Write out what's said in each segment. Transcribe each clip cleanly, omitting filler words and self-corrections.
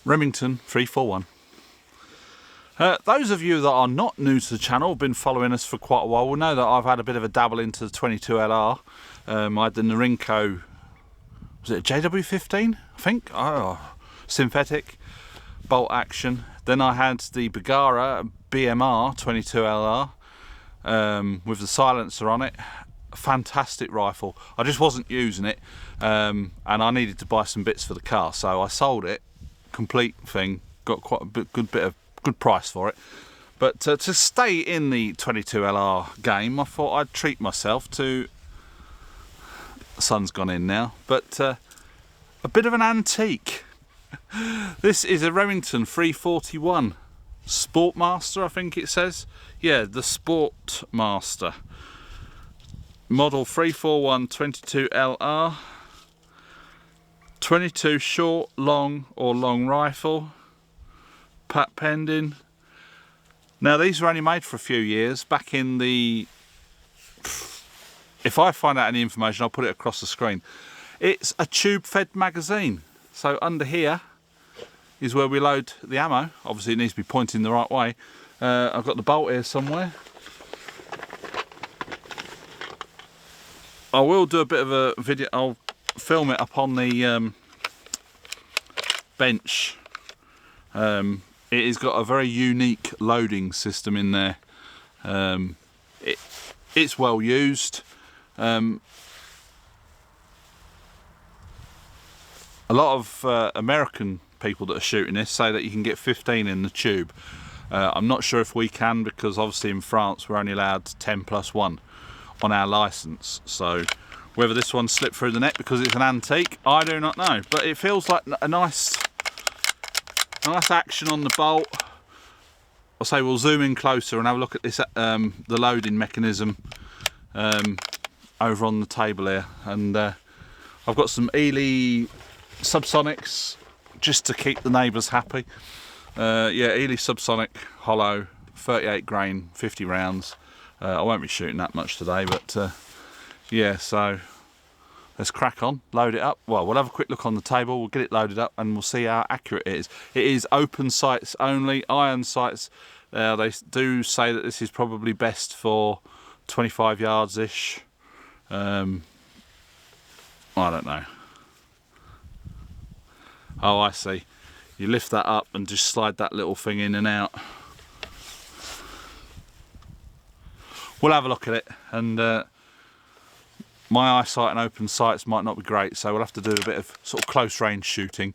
Remington 341. Those of you that are not new to the channel, been following us for quite a while, will know that I've had a bit of a dabble into the 22LR. I had the Norinco, was it a JW15? I think? Oh, synthetic, bolt action. Then I had the Bergara BMR 22LR with the silencer on it. Fantastic rifle. I just wasn't using it, and I needed to buy some bits for the car, so I sold it, complete thing, got quite a good price for it. But to stay in the 22LR game, I thought I'd treat myself to, the sun's gone in now, but a bit of an antique. This is a Remington 341 Sportmaster, I think it says. Yeah, the Sportmaster. Model 341 22LR. 22 short, long or long rifle. Pat pending. Now these were only made for a few years. Back in the... If I find out any information, I'll put it across the screen. It's a tube-fed magazine. So under here is where we load the ammo. Obviously it needs to be pointing the right way. I've got the bolt here somewhere. I will do a bit of a video. I'll film it up on the bench. It has got a very unique loading system in there. It's well used. A lot of American people that are shooting this say that you can get 15 in the tube. I'm not sure if we can, because obviously in France we're only allowed 10+1 on our license. So whether this one slipped through the net because it's an antique, I do not know. But it feels like a nice action on the bolt. I'll say we'll zoom in closer and have a look at this, the loading mechanism over on the table here. And I've got some Ely subsonics just to keep the neighbours happy. Yeah, Ely subsonic hollow, 38 grain, 50 rounds. I won't be shooting that much today, but yeah, so let's crack on, load it up. Well, we'll have a quick look on the table, we'll get it loaded up and we'll see how accurate it is. It is open sights only, iron sights. They do say that this is probably best for 25 yards-ish. I don't know. Oh, I see. You lift that up and just slide that little thing in and out. We'll have a look at it, and my eyesight and open sights might not be great, so we'll have to do a bit of sort of close range shooting.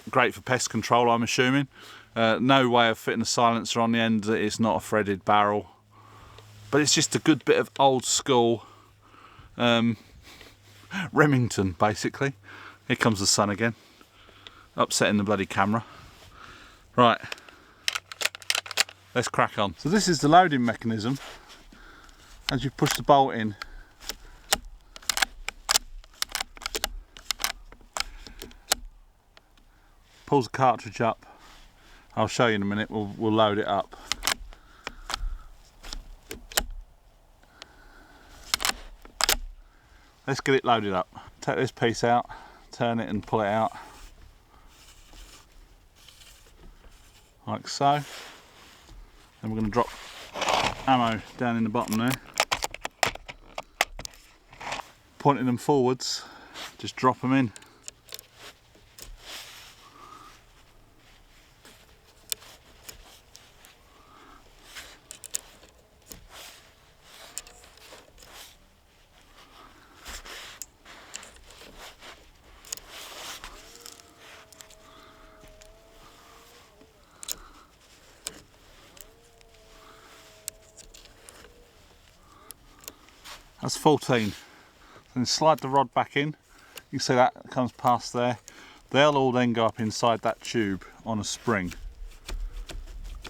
Great for pest control, I'm assuming. No way of fitting a silencer on the end that it's not a threaded barrel, but it's just a good bit of old school Remington, basically. Here comes the sun again, upsetting the bloody camera. Right, let's crack on. So this is the loading mechanism. As you push the bolt in, pulls the cartridge up. I'll show you in a minute. We'll load it up. Let's get it loaded up. Take this piece out, turn it and pull it out, like so. Then we're going to drop ammo down in the bottom there. Pointing them forwards, just drop them in. That's 14. Then slide the rod back in. You can see that comes past there. They'll all then go up inside that tube on a spring.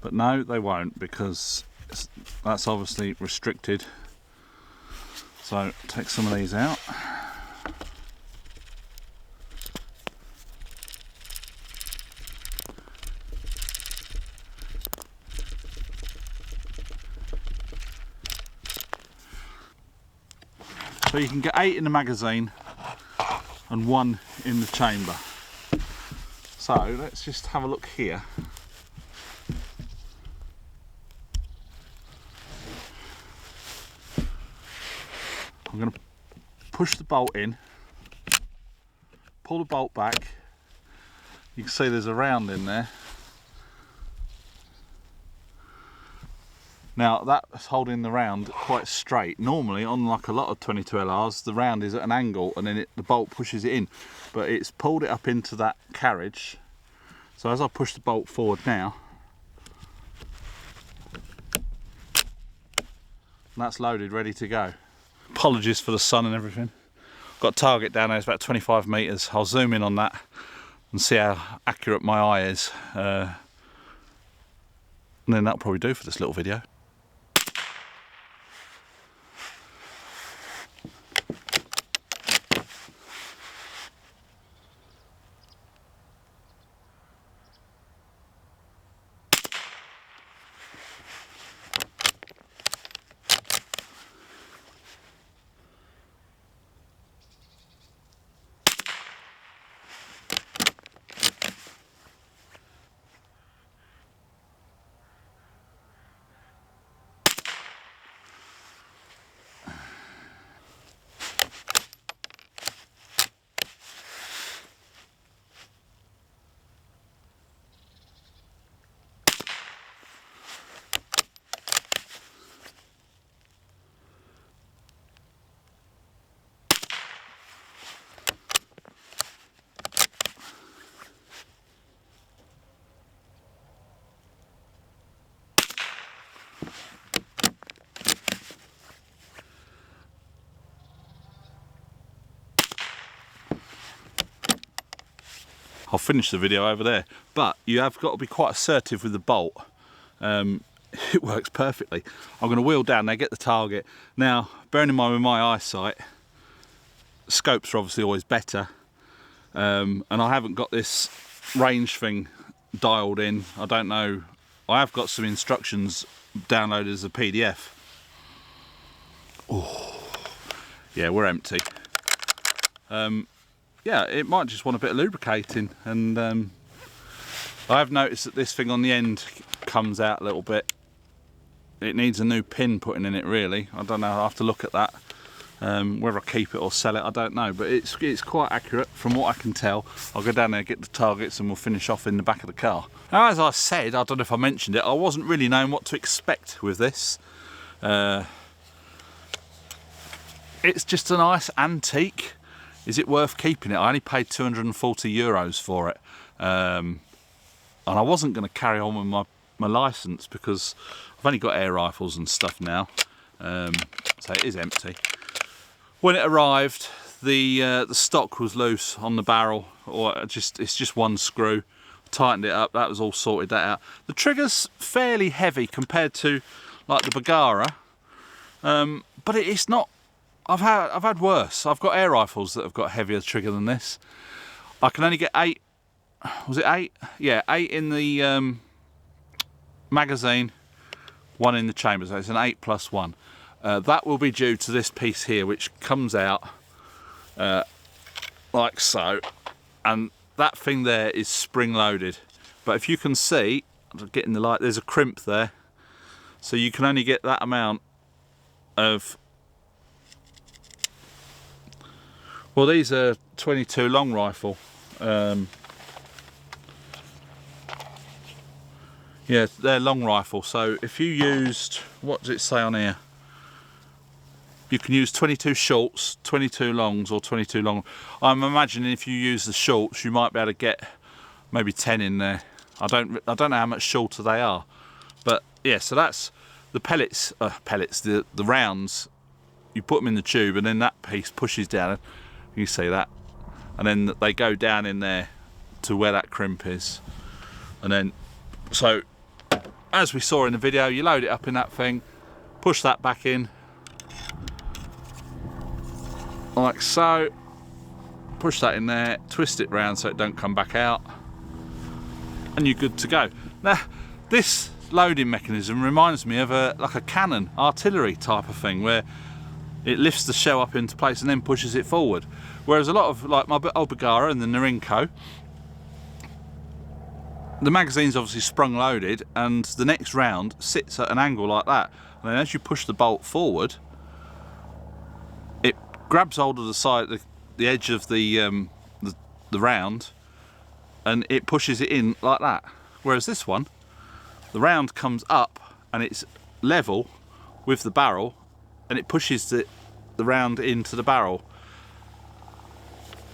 But no, they won't, because that's obviously restricted. So take some of these out. So you can get 8 in the magazine and 1 in the chamber. So let's just have a look here. I'm going to push the bolt in, pull the bolt back. You can see there's a round in there. Now that's holding the round quite straight. Normally on like a lot of 22 LRs the round is at an angle and then the bolt pushes it in, but it's pulled it up into that carriage. So as I push the bolt forward now, that's loaded, ready to go. Apologies for the sun and everything. Got a target down there, it's about 25 metres. I'll zoom in on that and see how accurate my eye is. And then that'll probably do for this little video. I'll finish the video over there, but you have got to be quite assertive with the bolt. It works perfectly. I'm going to wheel down there, get the target. Now, bearing in mind with my eyesight, scopes are obviously always better, and I haven't got this range thing dialed in. I don't know. I have got some instructions downloaded as a PDF. Oh, yeah, we're empty. Yeah, it might just want a bit of lubricating, and I have noticed that this thing on the end comes out a little bit. It needs a new pin putting in it, really. I don't know, I'll have to look at that. Whether I keep it or sell it, I don't know, but it's quite accurate from what I can tell. I'll go down there, get the targets, and we'll finish off in the back of the car. Now, as I said, I don't know if I mentioned it, I wasn't really knowing what to expect with this. It's just a nice antique. Is it worth keeping it? I only paid 240 euros for it, and I wasn't going to carry on with my licence because I've only got air rifles and stuff now, so it is empty. When it arrived, the stock was loose on the barrel, or it's just one screw. Tightened it up, that was all sorted that out. The trigger's fairly heavy compared to like the Bergara, but it's not. I've had worse. I've got air rifles that have got heavier trigger than this. I can only get 8. Was it 8? Yeah, 8 in the magazine, 1 in the chamber. So it's an 8+1. That will be due to this piece here, which comes out like so, and that thing there is spring loaded. But if you can see, I'm getting the light, there's a crimp there, so you can only get that amount of. Well, these are 22 long rifle. Yeah, they're long rifle. So if you used, what does it say on here? You can use 22 shorts, 22 longs, or 22 long. I'm imagining if you use the shorts, you might be able to get maybe 10 in there. I don't know how much shorter they are, but yeah. So that's the pellets. The rounds. You put them in the tube, and then that piece pushes down. You see that, and then they go down in there to where that crimp is, and then so as we saw in the video, you load it up in that thing, push that back in like so, push that in there, twist it round so it don't come back out, and you're good to go. Now this loading mechanism reminds me of like a cannon artillery type of thing, where it lifts the shell up into place and then pushes it forward. Whereas a lot of, like my old Bergara and the Narinko, the magazine's obviously sprung loaded, and the next round sits at an angle like that, and then as you push the bolt forward, it grabs hold of the side, the edge of the round, and it pushes it in like that. Whereas this one, the round comes up and it's level with the barrel, and it pushes the round into the barrel.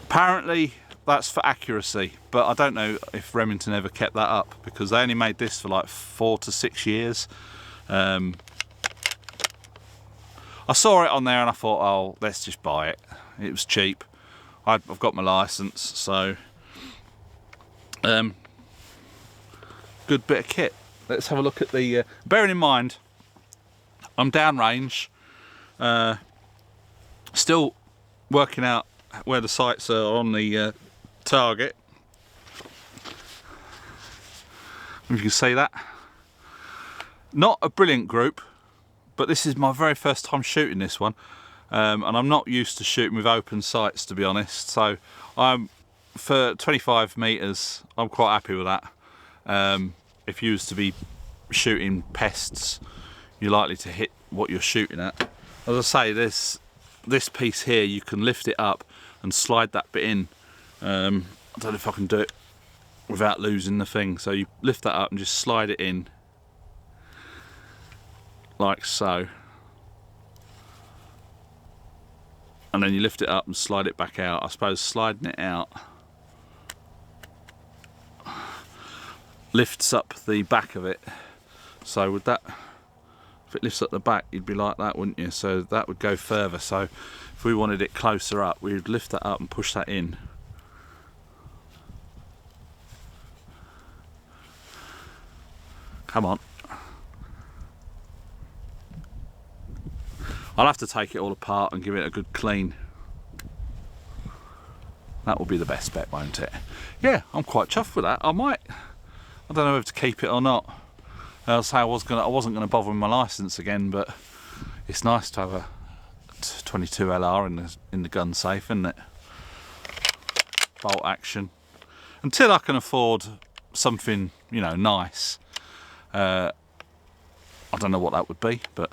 Apparently that's for accuracy, but I don't know if Remington ever kept that up, because they only made this for like 4 to 6 years. I saw it on there and I thought, oh, let's just buy it. It was cheap. I've got my license, so good bit of kit. Let's have a look at the bearing in mind I'm downrange, still working out where the sights are on the target. If you can see that. Not a brilliant group, but this is my very first time shooting this one, and I'm not used to shooting with open sights, to be honest, so for 25 metres I'm quite happy with that. If you was to be shooting pests, you're likely to hit what you're shooting at. As I say, this piece here, you can lift it up and slide that bit in. I don't know if I can do it without losing the thing. So you lift that up and just slide it in like so, and then you lift it up and slide it back out. I suppose sliding it out lifts up the back of it, so with that, if it lifts up the back, you'd be like that, wouldn't you? So that would go further. So if we wanted it closer up, we'd lift that up and push that in. Come on. I'll have to take it all apart and give it a good clean. That will be the best bet, won't it? Yeah, I'm quite chuffed with that. I don't know whether to keep it or not. I'll say I wasn't gonna bother with my license again, but it's nice to have a 22 LR in the gun safe, isn't it? Bolt action. Until I can afford something, you know, nice. I don't know what that would be, but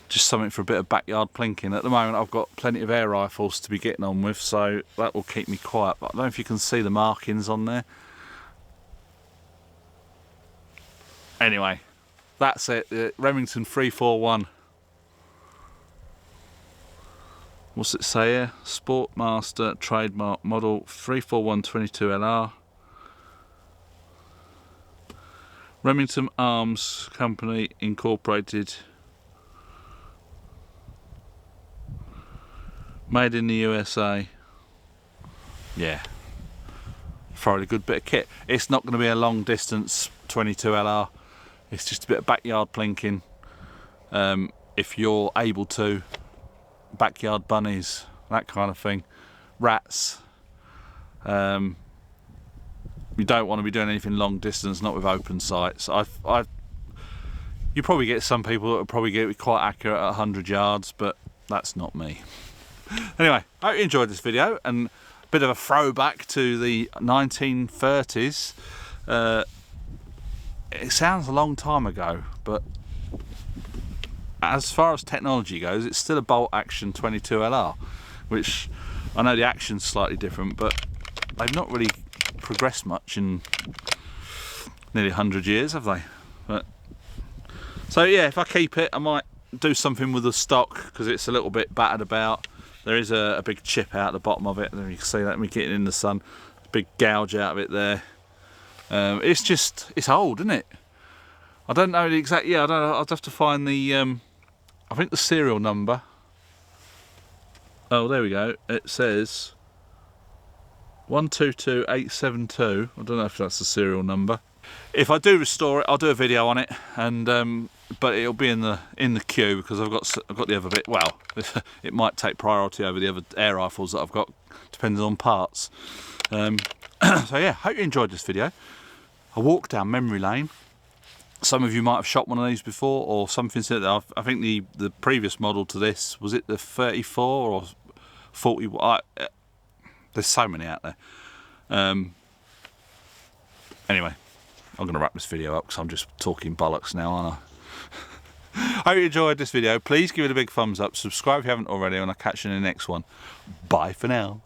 just something for a bit of backyard plinking. At the moment I've got plenty of air rifles to be getting on with, so that will keep me quiet. But I don't know if you can see the markings on there. Anyway, that's it. The Remington 341. What's it say here? Sportmaster trademark model 341-22LR. Remington Arms Company Incorporated. Made in the USA. Yeah. Thoroughly good bit of kit. It's not going to be a long distance 22LR. It's just a bit of backyard plinking. If you're able to, backyard bunnies, that kind of thing. Rats. You don't want to be doing anything long distance, not with open sights. You probably get some people that will probably get it quite accurate at 100 yards, but that's not me. Anyway, I hope you enjoyed this video, and a bit of a throwback to the 1930s. It sounds a long time ago, but as far as technology goes, it's still a bolt action 22LR, which I know the action's slightly different, but they've not really progressed much in nearly 100 years, have they? But so yeah, if I keep it, I might do something with the stock, because it's a little bit battered about. There is a big chip out the bottom of it, and you can see that when we get it in the sun. Big gouge out of it there. It's old, isn't it? I don't know the exact, yeah, I don't know, I'd have to find the, I think the serial number. Oh, there we go. It says 122872. I don't know if that's the serial number. If I do restore it, I'll do a video on it, and but it'll be in the queue, because I've got the other bit. Well, it might take priority over the other air rifles that I've got, depending on parts. So yeah, hope you enjoyed this video. I walked down memory lane. Some of you might have shot one of these before, or something similar. I think the previous model to this, was it the 34 or 40? There's so many out there. Anyway, I'm going to wrap this video up because I'm just talking bollocks now, aren't I? Hope you enjoyed this video. Please give it a big thumbs up. Subscribe if you haven't already, and I'll catch you in the next one. Bye for now.